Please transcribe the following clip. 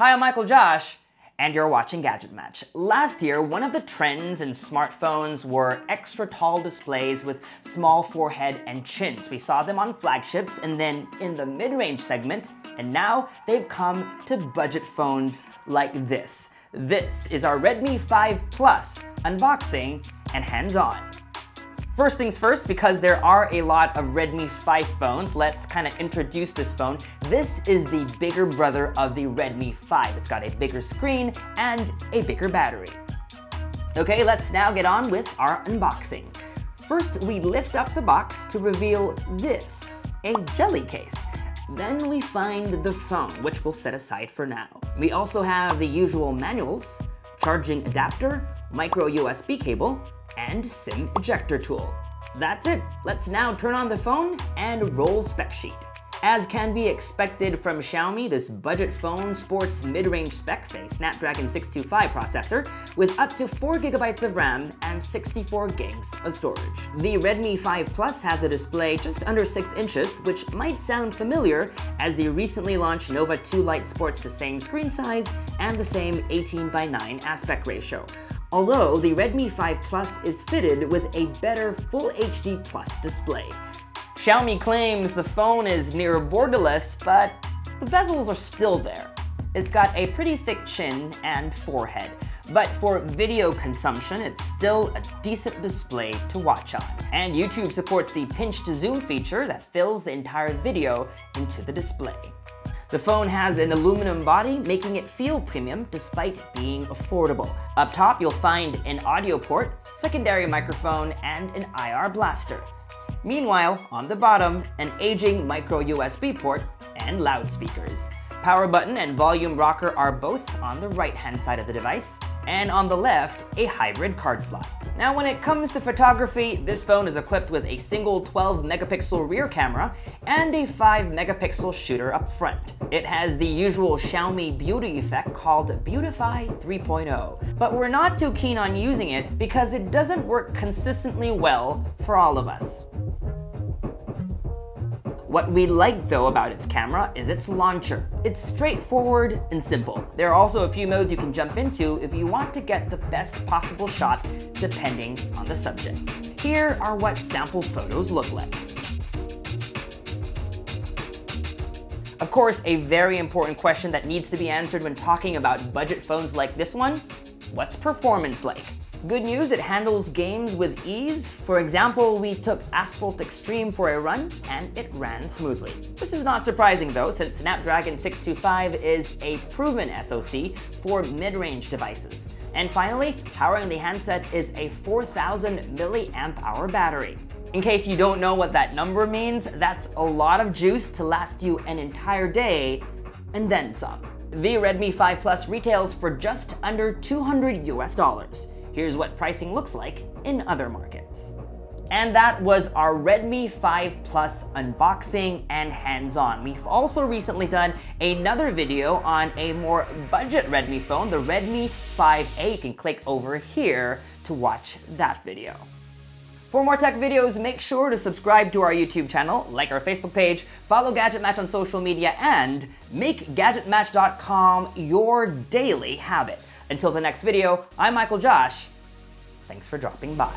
Hi, I'm Michael Josh, and you're watching GadgetMatch. Last year, one of the trends in smartphones were extra tall displays with small forehead and chins. We saw them on flagships and then in the mid-range segment, and now they've come to budget phones like this. This is our Redmi 5 Plus unboxing and hands-on. First things first, because there are a lot of Redmi 5 phones, let's kind of introduce this phone. This is the bigger brother of the Redmi 5. It's got a bigger screen and a bigger battery. Okay, let's now get on with our unboxing. First, we lift up the box to reveal this, a jelly case. Then we find the phone, which we'll set aside for now. We also have the usual manuals, charging adapter, micro USB cable, and SIM ejector tool. That's it. Let's now turn on the phone and roll spec sheet. As can be expected from Xiaomi, this budget phone sports mid-range specs, a Snapdragon 625 processor with up to 4 GB of RAM and 64 gigs of storage. The Redmi 5 Plus has a display just under 6 inches, which might sound familiar as the recently launched Nova 2 Lite sports the same screen size and the same 18:9 aspect ratio. Although the Redmi 5 Plus is fitted with a better Full HD Plus display. Xiaomi claims the phone is near borderless, but the bezels are still there. It's got a pretty thick chin and forehead, but for video consumption, it's still a decent display to watch on. And YouTube supports the pinch to zoom feature that fills the entire video into the display. The phone has an aluminum body, making it feel premium despite being affordable. Up top, you'll find an audio port, secondary microphone, and an IR blaster. Meanwhile, on the bottom, an aging micro USB port and loudspeakers. Power button and volume rocker are both on the right-hand side of the device, and on the left, a hybrid card slot. Now, when it comes to photography, this phone is equipped with a single 12-megapixel rear camera and a 5-megapixel shooter up front. It has the usual Xiaomi beauty effect called Beautify 3.0, but we're not too keen on using it because it doesn't work consistently well for all of us. What we like though about its camera is its launcher. It's straightforward and simple. There are also a few modes you can jump into if you want to get the best possible shot depending on the subject. Here are what sample photos look like. Of course, a very important question that needs to be answered when talking about budget phones like this one: what's performance like? Good news, it handles games with ease. For example, we took Asphalt Extreme for a run and it ran smoothly. This is not surprising though, since Snapdragon 625 is a proven SoC for mid-range devices. And finally, powering the handset is a 4000 mAh battery. In case you don't know what that number means, that's a lot of juice to last you an entire day and then some. The Redmi 5 Plus retails for just under $200 US. Here's what pricing looks like in other markets. And that was our Redmi 5 Plus unboxing and hands-on. We've also recently done another video on a more budget Redmi phone, the Redmi 5A. You can click over here to watch that video. For more tech videos, make sure to subscribe to our YouTube channel, like our Facebook page, follow GadgetMatch on social media, and make GadgetMatch.com your daily habit. Until the next video, I'm Michael Josh. Thanks for dropping by.